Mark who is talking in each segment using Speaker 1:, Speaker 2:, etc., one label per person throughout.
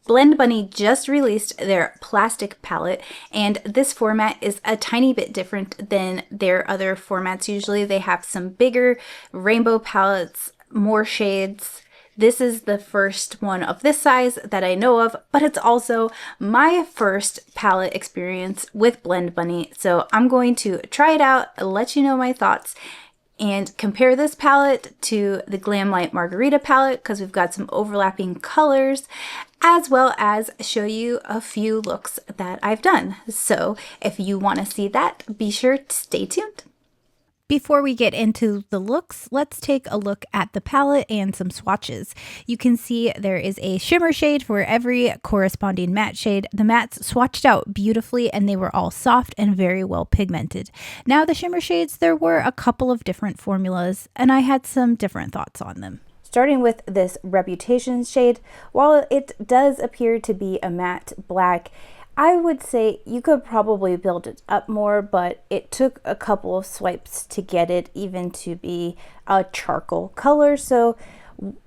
Speaker 1: Blend Bunny just released their plastic palette, and this format is a tiny bit different than their other formats. Usually they have some bigger rainbow palettes, more shades. This is the first one of this size that I know of, but it's also my first palette experience with Blend Bunny. So I'm going to try it out, let you know my thoughts, and compare this palette to the Glamlite Margarita palette because we've got some overlapping colors, as well as show you a few looks that I've done. So if you want to see that, be sure to stay tuned. Before we get into the looks, let's take a look at the palette and some swatches. You can see there is a shimmer shade for every corresponding matte shade. The mattes swatched out beautifully and they were all soft and very well pigmented. Now the shimmer shades, there were a couple of different formulas and I had some different thoughts on them. Starting with this Reputation shade, while it does appear to be a matte black, I would say you could probably build it up more, but it took a couple of swipes to get it even to be a charcoal color. So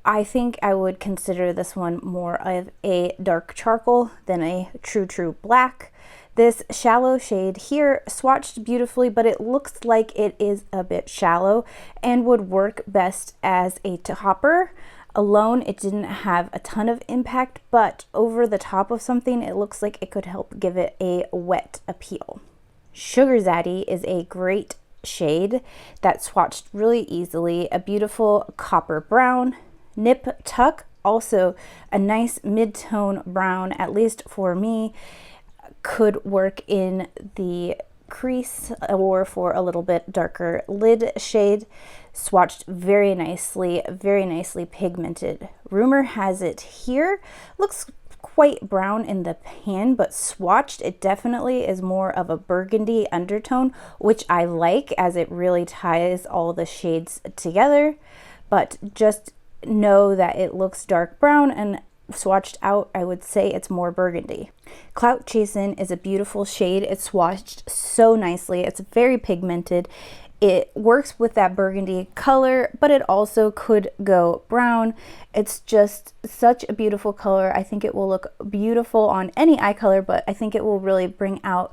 Speaker 1: I think I would consider this one more of a dark charcoal than a true black. This shallow shade here swatched beautifully, but it looks like it is a bit shallow and would work best as a topper. Alone, it didn't have a ton of impact, but over the top of something, it looks like it could help give it a wet appeal. Sugar Zaddy is a great shade that swatched really easily. A beautiful copper brown. Nip Tuck, also a nice mid-tone brown, at least for me, could work in the crease or for a little bit darker lid shade. Swatched very nicely pigmented. Rumor Has It here looks quite brown in the pan, but swatched it definitely is more of a burgundy undertone, which I like as it really ties all the shades together. But just know that it looks dark brown, and swatched out I would say it's more burgundy. Clout Chasin' is a beautiful shade. It's swatched so nicely. It's very pigmented. It works with that burgundy color, but it also could go brown. It's just such a beautiful color. I think it will look beautiful on any eye color, but I think it will really bring out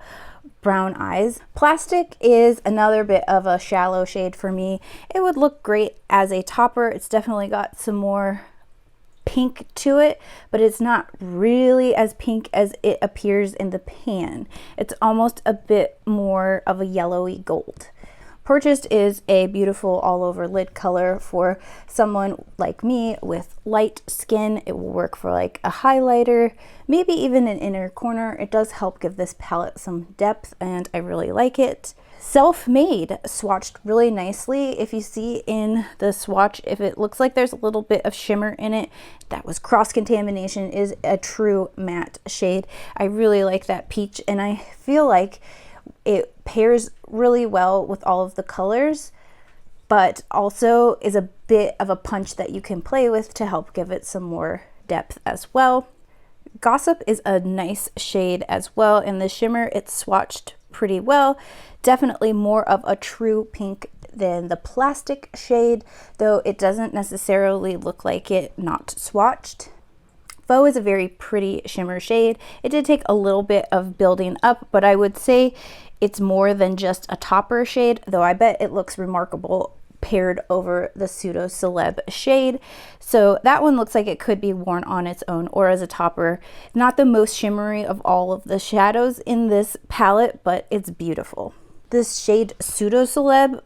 Speaker 1: brown eyes. Plastic is another bit of a shallow shade for me. It would look great as a topper. It's definitely got some more pink to it, but it's not really as pink as it appears in the pan. It's almost a bit more of a yellowy gold. Purchased is a beautiful all over lid color for someone like me with light skin. It will work for like a highlighter, maybe even an inner corner. It does help give this palette some depth and I really like it. Self-Made swatched really nicely. If you see in the swatch, if it looks like there's a little bit of shimmer in it, that was cross-contamination. Is a true matte shade. I really like that peach and I feel like it pairs really well with all of the colors, but also is a bit of a punch that you can play with to help give it some more depth as well. Gossip is a nice shade as well. In the shimmer, it's swatched pretty well. Definitely more of a true pink than the plastic shade, though it doesn't necessarily look like it not swatched. Faux is a very pretty shimmer shade. It did take a little bit of building up, but I would say it's more than just a topper shade, though I bet it looks remarkable paired over the Pseudo Celeb shade. So that one looks like it could be worn on its own or as a topper. Not the most shimmery of all of the shadows in this palette, but it's beautiful. This shade Pseudo Celeb,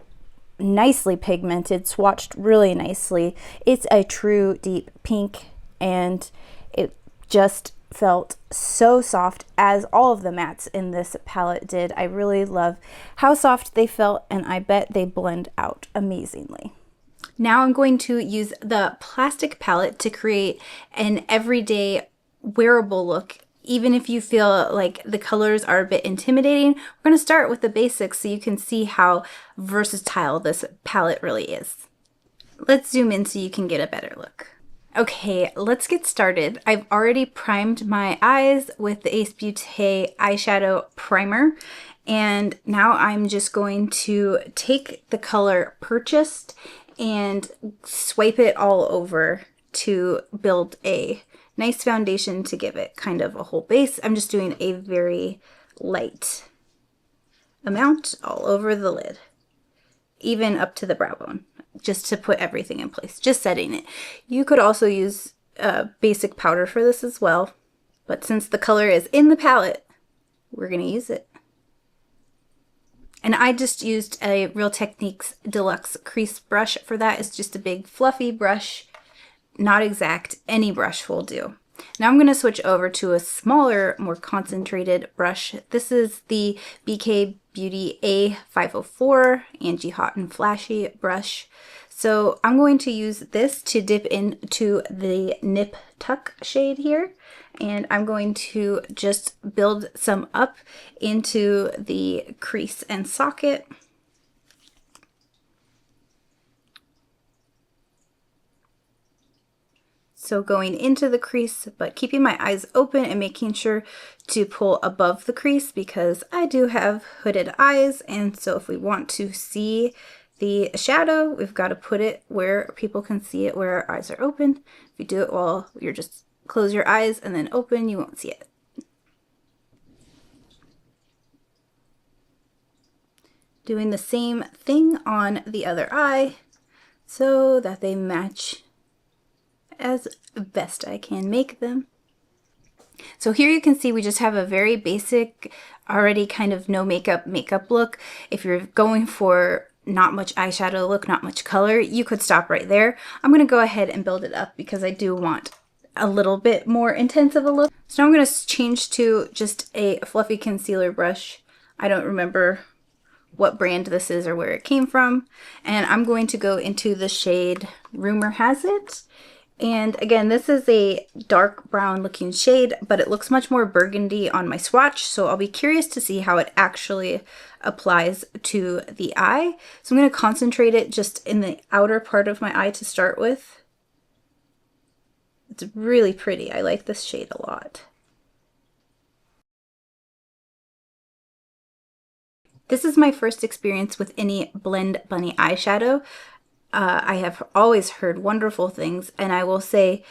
Speaker 1: nicely pigmented, swatched really nicely. It's a true deep pink and it just felt so soft, as all of the mattes in this palette did. I really love how soft they felt and I bet they blend out amazingly. Now I'm going to use the plastic palette to create an everyday wearable look. Even if you feel like the colors are a bit intimidating, we're going to start with the basics so you can see how versatile this palette really is. Let's zoom in so you can get a better look. Okay, let's get started. I've already primed my eyes with the Ace Beauté eyeshadow primer, and now I'm just going to take the color Purchased and swipe it all over to build a nice foundation to give it kind of a whole base. I'm just doing a very light amount all over the lid, even up to the brow bone, just to put everything in place, just setting it. You could also use basic powder for this as well, but since the color is in the palette, we're going to use it. And I just used a Real Techniques Deluxe crease brush for that. It's just a big fluffy brush, not exact, any brush will do. Now I'm going to switch over to a smaller, more concentrated brush. This is the BK Beauty A504 Angie Hot and Flashy brush. So I'm going to use this to dip into the Nip Tuck shade here. And I'm going to just build some up into the crease and socket. So going into the crease, but keeping my eyes open and making sure to pull above the crease because I do have hooded eyes. And so if we want to see the shadow, we've got to put it where people can see it, where our eyes are open. If you do it while you're just close your eyes and then open, you won't see it. Doing the same thing on the other eye so that they match as best I can make them. So here you can see we just have a very basic, already kind of no makeup look. If you're going for not much eyeshadow look, not much color, you could stop right there. I'm going to go ahead and build it up because I do want a little bit more intense of a look. So now I'm going to change to just a fluffy concealer brush. I don't remember what brand this is or where it came from. And I'm going to go into the shade Rumor Has It. And again, this is a dark brown looking shade, but it looks much more burgundy on my swatch. So I'll be curious to see how it actually applies to the eye. So I'm going to concentrate it just in the outer part of my eye to start with. It's really pretty. I like this shade a lot. This is my first experience with any Blend Bunny eyeshadow. I have always heard wonderful things, and I will say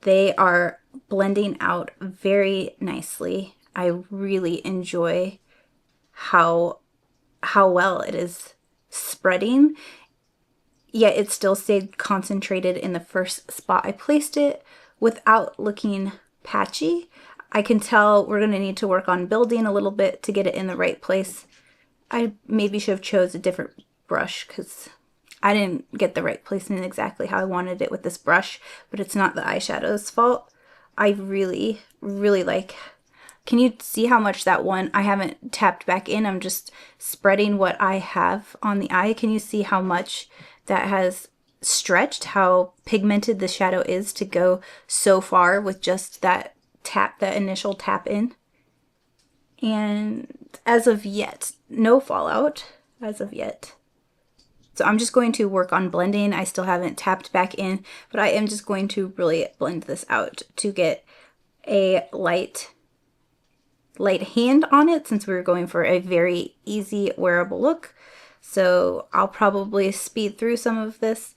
Speaker 1: they are blending out very nicely. I really enjoy how well it is spreading, yet it still stayed concentrated in the first spot I placed it without looking patchy. I can tell we're going to need to work on building a little bit to get it in the right place. I maybe should have chose a different brush because I didn't get the right placement exactly how I wanted it with this brush, but it's not the eyeshadow's fault. I really, really like. Can you see how much that one, I haven't tapped back in, I'm just spreading what I have on the eye. Can you see how much that has stretched, how pigmented the shadow is to go so far with just that tap, that initial tap in? And as of yet, no fallout as of yet. So I'm just going to work on blending. I still haven't tapped back in, but I am just going to really blend this out to get a light hand on it since we were going for a very easy wearable look. So I'll probably speed through some of this.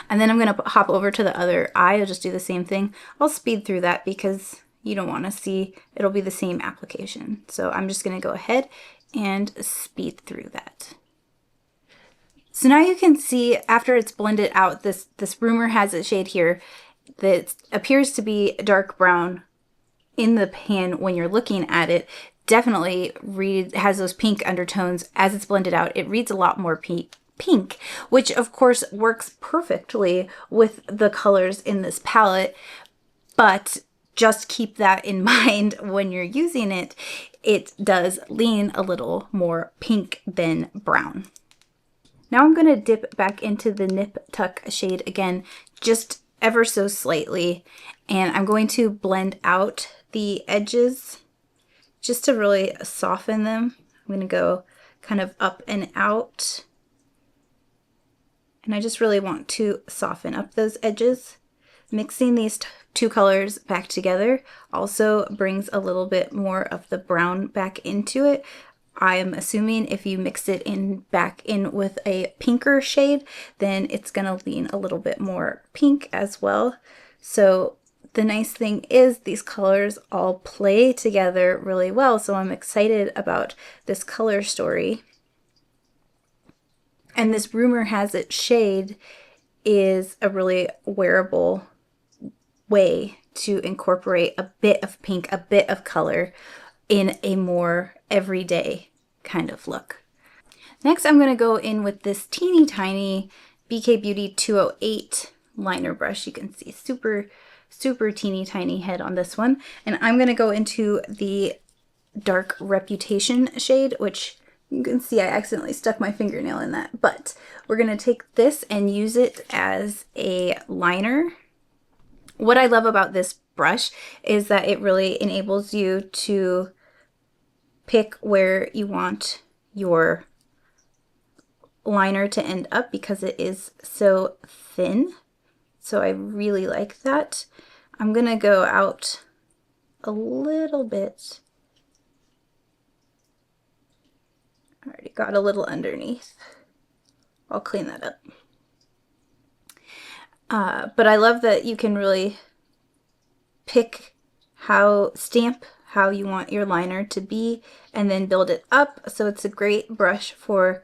Speaker 1: And then I'm going to hop over to the other eye. I'll just do the same thing. I'll speed through that because you don't want to see, it'll be the same application. So I'm just going to go ahead and speed through that. So now you can see after it's blended out, this Rumor Has It shade here that appears to be dark brown in the pan when you're looking at it. Definitely has those pink undertones. As it's blended out, it reads a lot more pink, which of course works perfectly with the colors in this palette, but just keep that in mind when you're using it. It does lean a little more pink than brown. Now I'm going to dip back into the Nip Tuck shade again, just ever so slightly, and I'm going to blend out the edges just to really soften them. I'm going to go kind of up and out, and I just really want to soften up those edges. Mixing these two colors back together also brings a little bit more of the brown back into it. I'm assuming if you mix it back in with a pinker shade, then it's going to lean a little bit more pink as well. So the nice thing is these colors all play together really well, so I'm excited about this color story. And this Rumor Has It shade is a really wearable way to incorporate a bit of pink, a bit of color in a more everyday kind of look. Next, I'm going to go in with this teeny tiny BK Beauty 208 liner brush. You can see super teeny tiny head on this one. And I'm going to go into the dark Reputation shade, which you can see I accidentally stuck my fingernail in that. But we're going to take this and use it as a liner. What I love about this brush is that it really enables you to pick where you want your liner to end up because it is so thin. So I really like that. I'm gonna go out a little bit. I already got a little underneath. I'll clean that up. But I love that you can really stamp how you want your liner to be and then build it up. So it's a great brush for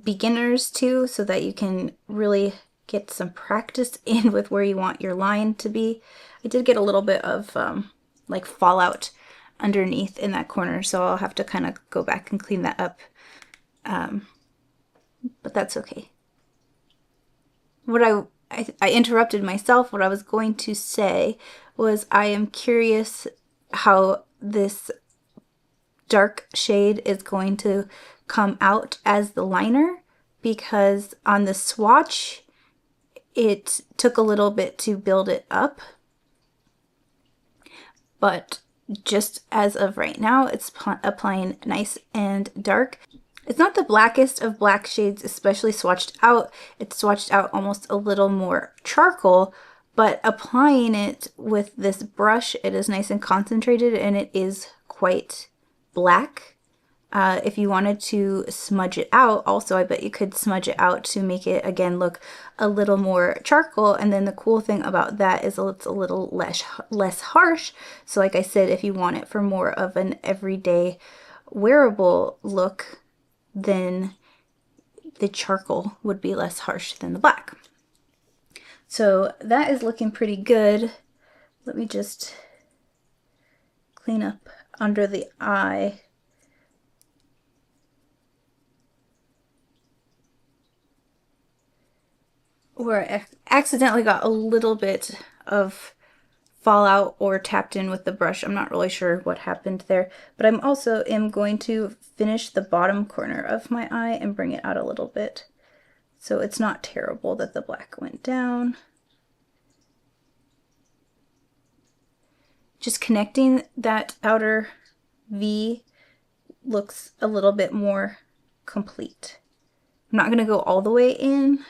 Speaker 1: beginners too, so that you can really get some practice in with where you want your line to be. I did get a little bit of like fallout underneath in that corner, so I'll have to kind of go back and clean that up. But that's okay. What I interrupted myself. What I was going to say was I am curious how this dark shade is going to come out as the liner, because on the swatch it took a little bit to build it up, but just as of right now it's applying nice and dark. It's not the blackest of black shades, especially swatched out. It's swatched out almost a little more charcoal, but applying it with this brush, it is nice and concentrated and it is quite black. If you wanted to smudge it out, also I bet you could smudge it out to make it again look a little more charcoal. And then the cool thing about that is it's a little less harsh. So like I said, if you want it for more of an everyday wearable look, then the charcoal would be less harsh than the black. So that is looking pretty good. Let me just clean up under the eye. Where I accidentally got a little bit of fallout or tapped in with the brush. I'm not really sure what happened there, but I'm also going to finish the bottom corner of my eye and bring it out a little bit. So it's not terrible that the black went down. Just connecting that outer V looks a little bit more complete. I'm not going to go all the way in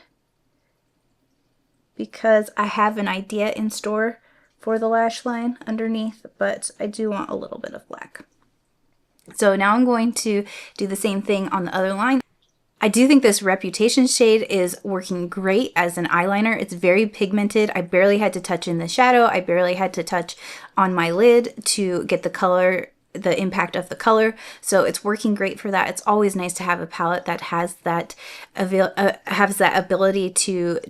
Speaker 1: because I have an idea in store for the lash line underneath, but I do want a little bit of black. So now I'm going to do the same thing on the other line. I do think this Reputation shade is working great as an eyeliner. It's very pigmented. I barely had to touch in the shadow. I barely had to touch on my lid to get the color, the impact of the color. So it's working great for that. It's always nice to have a palette that has that ability to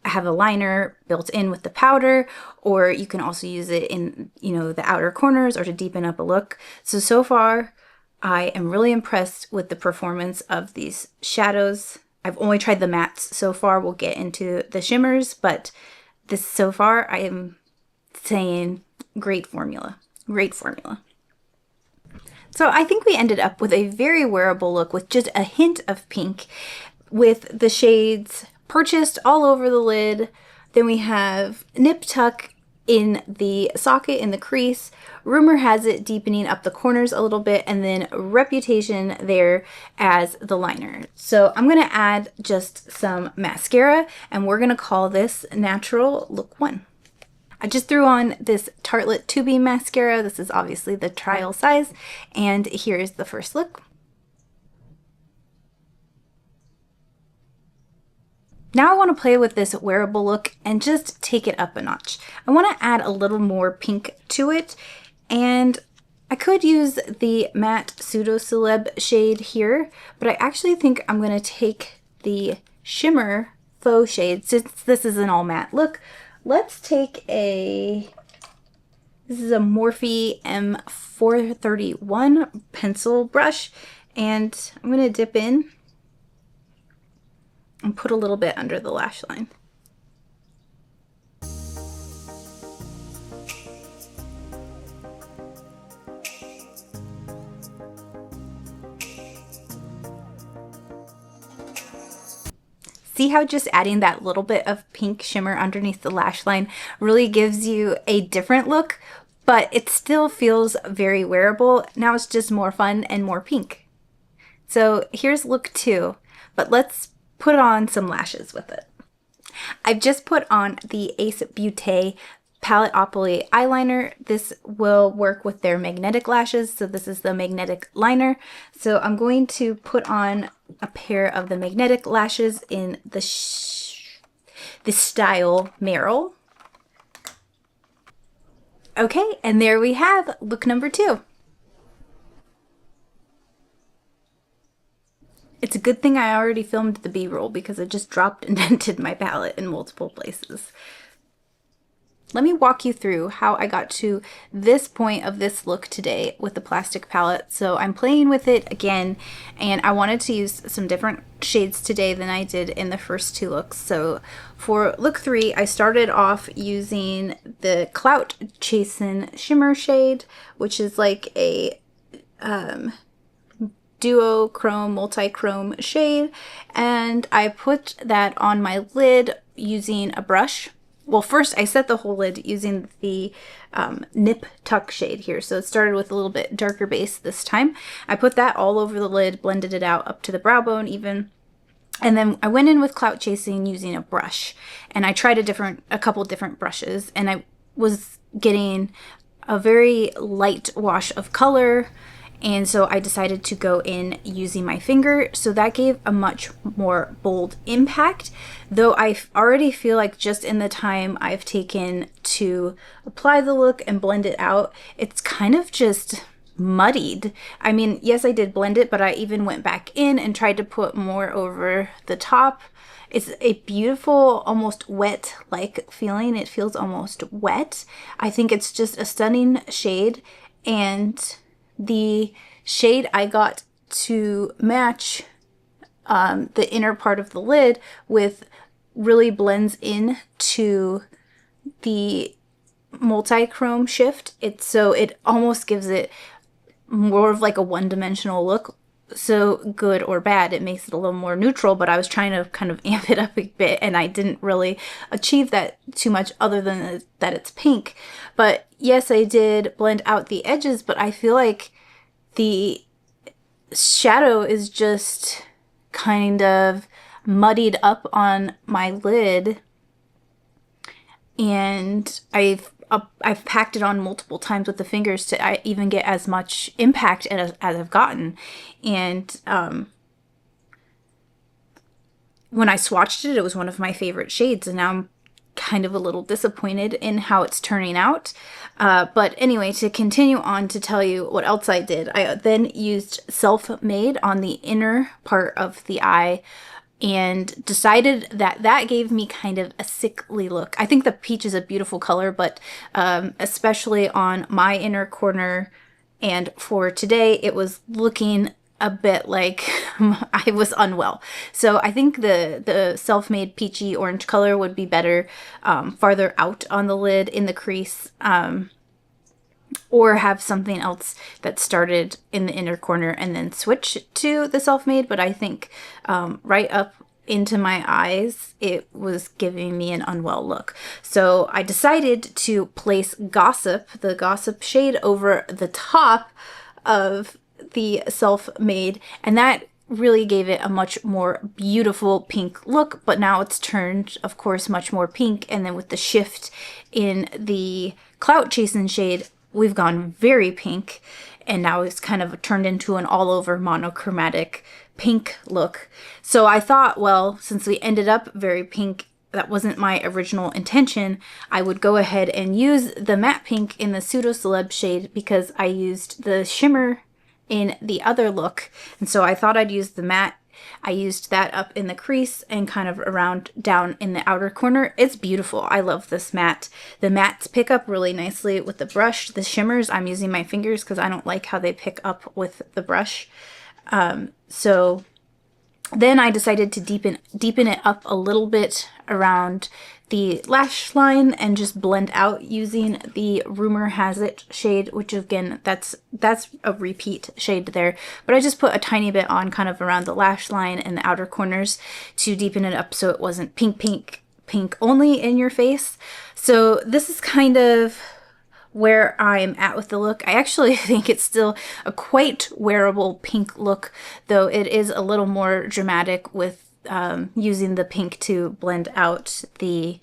Speaker 1: have a liner built in with the powder, or you can also use it in, the outer corners or to deepen up a look. So far, I am really impressed with the performance of these shadows. I've only tried the mattes so far. We'll get into the shimmers, but so far I am saying great formula, great formula. So I think we ended up with a very wearable look with just a hint of pink with the shades purchased all over the lid. Then we have Nip Tuck in the socket in the crease, Rumor Has It deepening up the corners a little bit, and then Reputation there as the liner. So I'm going to add just some mascara and we're going to call this Natural Look 1. I just threw on this Tartelette 2B mascara. This is obviously the trial size, and here's the first look. Now I want to play with this wearable look and just take it up a notch. I want to add a little more pink to it, and I could use the matte Pseudo Celeb shade here, but I actually think I'm going to take the shimmer faux shade, since this is an all matte look. Let's take this is a Morphe M431 pencil brush, and I'm going to dip in and put a little bit under the lash line. See how just adding that little bit of pink shimmer underneath the lash line really gives you a different look, but it still feels very wearable. Now it's just more fun and more pink. So here's look 2, but let's put on some lashes with it. I've just put on the Ace Beauté Paletteopoly eyeliner. This will work with their magnetic lashes, so this is the magnetic liner. So I'm going to put on a pair of the magnetic lashes in the style Merrill. Okay, and there we have look number 2. It's a good thing I already filmed the B-roll because it just dropped and dented my palette in multiple places. Let me walk you through how I got to this point of this look today with the plastic palette. So I'm playing with it again, and I wanted to use some different shades today than I did in the first 2 looks. So for look 3, I started off using the Clout Chasin Shimmer shade, which is like a duochrome, multi-chrome shade, and I put that on my lid using a brush. Well, first I set the whole lid using the Nip Tuck shade here. So it started with a little bit darker base this time. I put that all over the lid, blended it out up to the brow bone even. And then I went in with Clout Chasing using a brush. And I tried a couple different brushes, and I was getting a very light wash of color. And so I decided to go in using my finger, so that gave a much more bold impact, though I already feel like just in the time I've taken to apply the look and blend it out, it's kind of just muddied. I mean, yes, I did blend it, but I even went back in and tried to put more over the top. It's a beautiful, almost wet-like feeling. It feels almost wet. I think it's just a stunning shade, and the shade I got to match the inner part of the lid with really blends in to the multi-chrome shift. So it almost gives it more of like a one-dimensional look. So good or bad, it makes it a little more neutral, but I was trying to kind of amp it up a bit, and I didn't really achieve that too much other than that it's pink. But yes, I did blend out the edges, but I feel like the shadow is just kind of muddied up on my lid, and I've packed it on multiple times with the fingers to even get as much impact as I've gotten. And when I swatched it, it was one of my favorite shades, and now I'm kind of a little disappointed in how it's turning out. But anyway, to continue on to tell you what else I did, I then used Self-Made on the inner part of the eye, and decided that that gave me kind of a sickly look. I think the peach is a beautiful color, but especially on my inner corner and for today, it was looking a bit like I was unwell. So I think the Self-Made peachy orange color would be better farther out on the lid in the crease, or have something else that started in the inner corner and then switch to the Self-Made. But I think right up into my eyes, it was giving me an unwell look. So I decided to place Gossip, the Gossip shade, over the top of the Self-Made, and that really gave it a much more beautiful pink look. But now it's turned, of course, much more pink, and then with the shift in the Clout Chasin shade, we've gone very pink, and now it's kind of turned into an all-over monochromatic pink look. So I thought, well, since we ended up very pink, that wasn't my original intention, I would go ahead and use the matte pink in the Pseudo Celeb shade because I used the shimmer in the other look. And so I thought I'd use the matte. I used that up in the crease and kind of around down in the outer corner. It's beautiful. I love this matte. The mattes pick up really nicely with the brush. The shimmers, I'm using my fingers because I don't like how they pick up with the brush. So then I decided to deepen it up a little bit around the lash line and just blend out using the Rumor Has It shade, which again, that's a repeat shade there. But I just put a tiny bit on kind of around the lash line and the outer corners to deepen it up so it wasn't pink only in your face. So this is kind of where I'm at with the look. I actually think it's still a quite wearable pink look, though it is a little more dramatic with using the pink to blend out the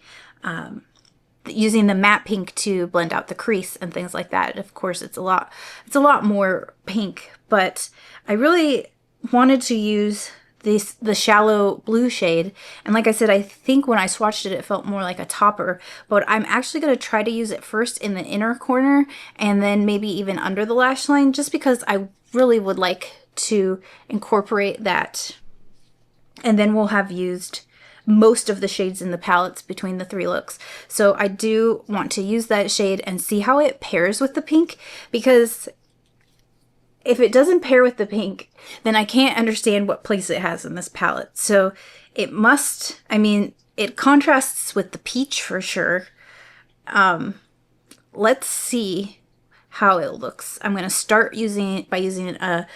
Speaker 1: using the matte pink to blend out the crease and things like that. Of course, it's a lot more pink, but I really wanted to use the shallow blue shade. And like I said, I think when I swatched it, it felt more like a topper, but I'm actually going to try to use it first in the inner corner and then maybe even under the lash line, just because I really would like to incorporate that. And then we'll have used most of the shades in the palettes between the three looks. So I do want to use that shade and see how it pairs with the pink, because if it doesn't pair with the pink, then I can't understand what place it has in this palette. So it must, I mean, it contrasts with the peach for sure. Let's see how it looks. I'm going to start using it by using a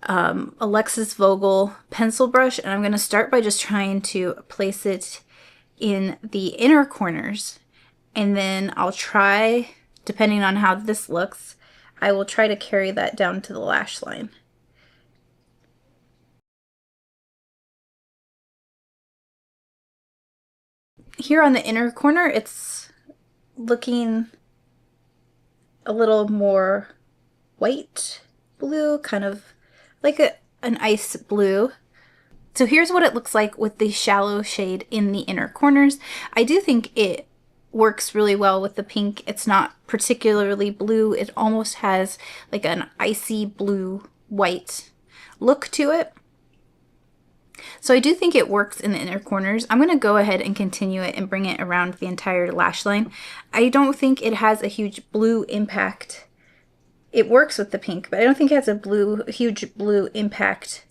Speaker 1: Alexis Vogel pencil brush, and I'm going to start by just trying to place it in the inner corners, and then I'll try, depending on how this looks, I will try to carry that down to the lash line. Here on the inner corner, it's looking a little more white blue, kind of like an ice blue. So here's what it looks like with the shallow shade in the inner corners. I do think it works really well with the pink. It's not particularly blue. It almost has like an icy blue white look to it. So I do think it works in the inner corners. I'm going to go ahead and continue it and bring it around the entire lash line. I don't think it has a huge blue impact. It works with the pink, but I don't think it has a huge blue impact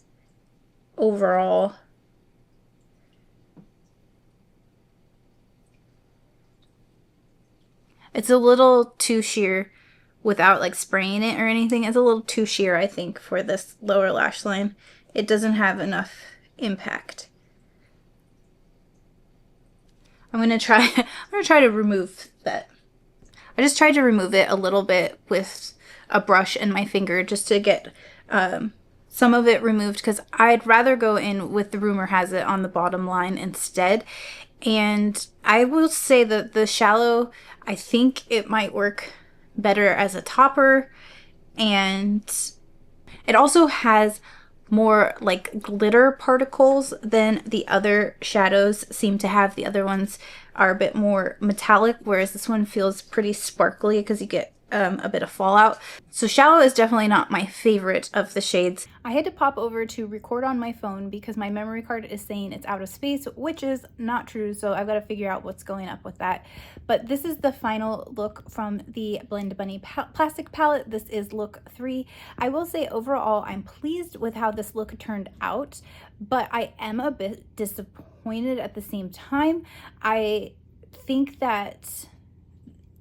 Speaker 1: overall. It's a little too sheer without like spraying it or anything. It's a little too sheer, I think, for this lower lash line. It doesn't have enough impact. I'm gonna try to remove that. I just tried to remove it a little bit with a brush and my finger just to get some of it removed, because I'd rather go in with the Rumor Has It on the bottom line instead. And I will say that the shallow, I think it might work better as a topper, and it also has more like glitter particles than the other shadows seem to have. The other ones are a bit more metallic, whereas this one feels pretty sparkly because you get a bit of fallout. So shallow is definitely not my favorite of the shades. I had to pop over to record on my phone because my memory card is saying it's out of space, which is not true. So I've got to figure out what's going up with that. But this is the final look from the Blend Bunny plastic palette. This is look 3. I will say overall, I'm pleased with how this look turned out, but I am a bit disappointed at the same time. I think that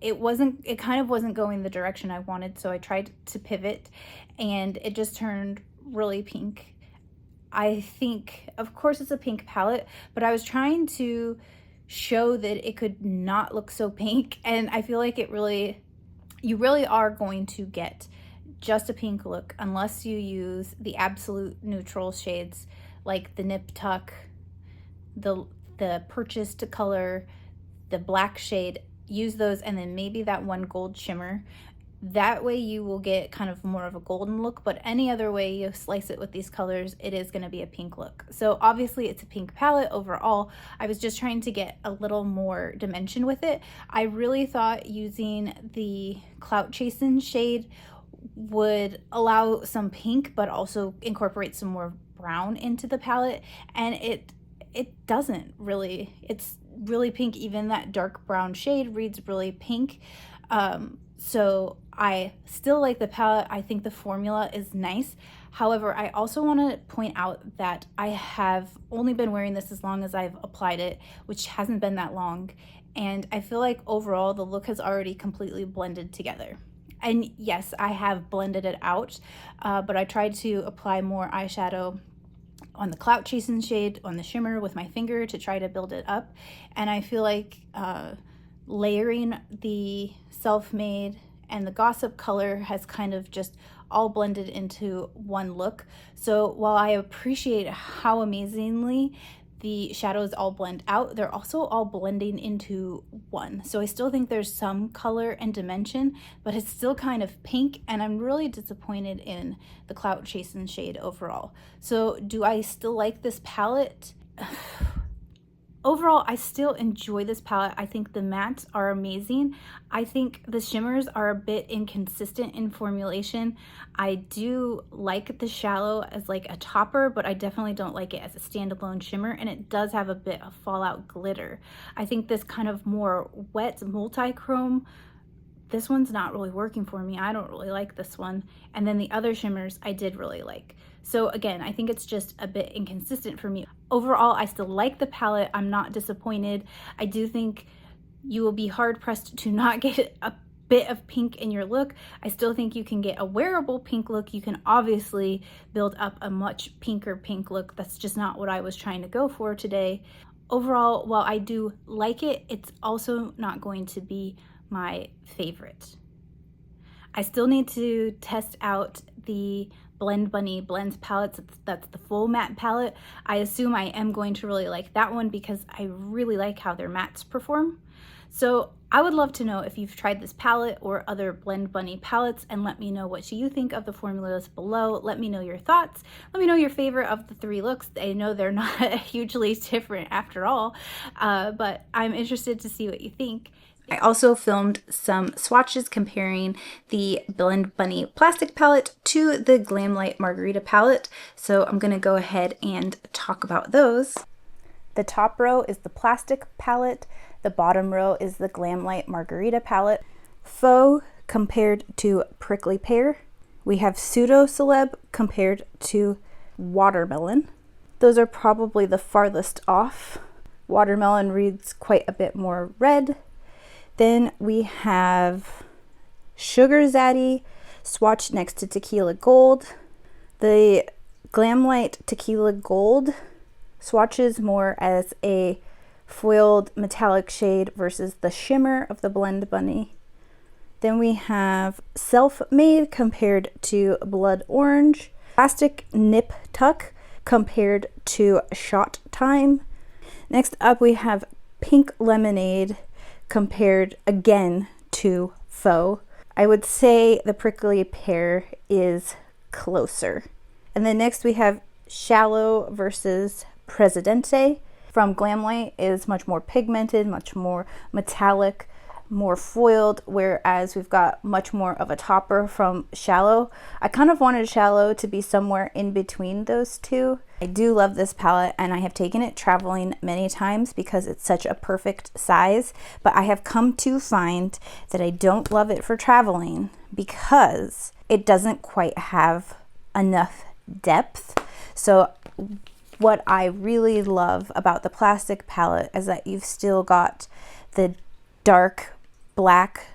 Speaker 1: it kind of wasn't going the direction I wanted, so I tried to pivot and it just turned really pink. I think, of course, it's a pink palette, but I was trying to show that it could not look so pink, and I feel like you really are going to get just a pink look unless you use the absolute neutral shades like the Nip Tuck, the purchased color, the black shade. Use those, and then maybe that one gold shimmer. That way you will get kind of more of a golden look, but any other way you slice it with these colors, it is going to be a pink look. So obviously it's a pink palette overall. I was just trying to get a little more dimension with it. I really thought using the Clout Chasin shade would allow some pink, but also incorporate some more brown into the palette, and it doesn't really. It's really pink. Even that dark brown shade reads really pink. So I still like the palette. I think the formula is nice. However, I also want to point out that I have only been wearing this as long as I've applied it, which hasn't been that long. And I feel like overall the look has already completely blended together. And yes, I have blended it out, but I tried to apply more eyeshadow on the Clout Chasin shade, on the shimmer with my finger to try to build it up. And I feel like layering the Self-Made and the Gossip color has kind of just all blended into one look. So while I appreciate how amazingly the shadows all blend out, they're also all blending into one. So I still think there's some color and dimension, but it's still kind of pink, and I'm really disappointed in the Clout Chasin shade overall. So do I still like this palette? Overall, I still enjoy this palette. I think the mattes are amazing. I think the shimmers are a bit inconsistent in formulation. I do like the shallow as like a topper, but I definitely don't like it as a standalone shimmer, and it does have a bit of fallout glitter. I think this kind of more wet multi-chrome, this one's not really working for me. I don't really like this one. And then the other shimmers I did really like. So again, I think it's just a bit inconsistent for me. Overall, I still like the palette. I'm not disappointed. I do think you will be hard pressed to not get a bit of pink in your look. I still think you can get a wearable pink look. You can obviously build up a much pinker pink look. That's just not what I was trying to go for today. Overall, while I do like it, it's also not going to be my favorite. I still need to test out the Blend Bunny Blends palettes. That's the full matte palette. I assume I am going to really like that one because I really like how their mattes perform. So I would love to know if you've tried this palette or other Blend Bunny palettes, and let me know what you think of the formulas below. Let me know your thoughts. Let me know your favorite of the three looks. I know they're not hugely different after all, but I'm interested to see what you think. I also filmed some swatches comparing the Blend Bunny plastic palette to the Glamlite Margarita palette, so I'm going to go ahead and talk about those. The top row is the plastic palette, the bottom row is the Glamlite Margarita palette. Faux compared to Prickly Pear. We have Pseudo Celeb compared to Watermelon. Those are probably the farthest off. Watermelon reads quite a bit more red. Then we have Sugar Zaddy swatched next to Tequila Gold. The Glamlite Tequila Gold swatches more as a foiled metallic shade versus the shimmer of the Blend Bunny. Then we have Self-Made compared to Blood Orange. Plastic Nip Tuck compared to Shot Time. Next up we have Pink Lemonade compared again to Faux. I would say the Prickly Pear is closer. And then next we have Shallow versus Presidente. From Glamlite is much more pigmented, much more metallic, more foiled, whereas we've got much more of a topper from Shallow. I kind of wanted Shallow to be somewhere in between those two. I do love this palette, and I have taken it traveling many times because it's such a perfect size, but I have come to find that I don't love it for traveling because it doesn't quite have enough depth. So what I really love about the plastic palette is that you've still got the dark black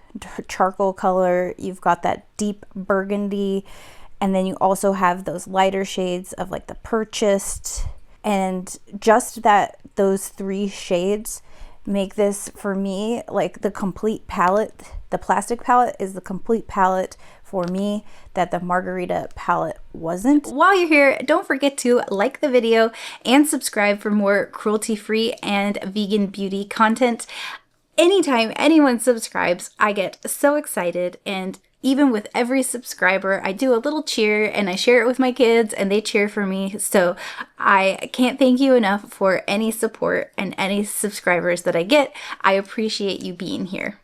Speaker 1: charcoal color, you've got that deep burgundy, and then you also have those lighter shades of like the Purchased, and just that those three shades make this, for me, like the complete palette. The plastic palette is the complete palette for me that the Margarita palette wasn't. While you're here, don't forget to like the video and subscribe for more cruelty-free and vegan beauty content. Anytime anyone subscribes, I get so excited, and even with every subscriber, I do a little cheer and I share it with my kids and they cheer for me. So I can't thank you enough for any support and any subscribers that I get. I appreciate you being here.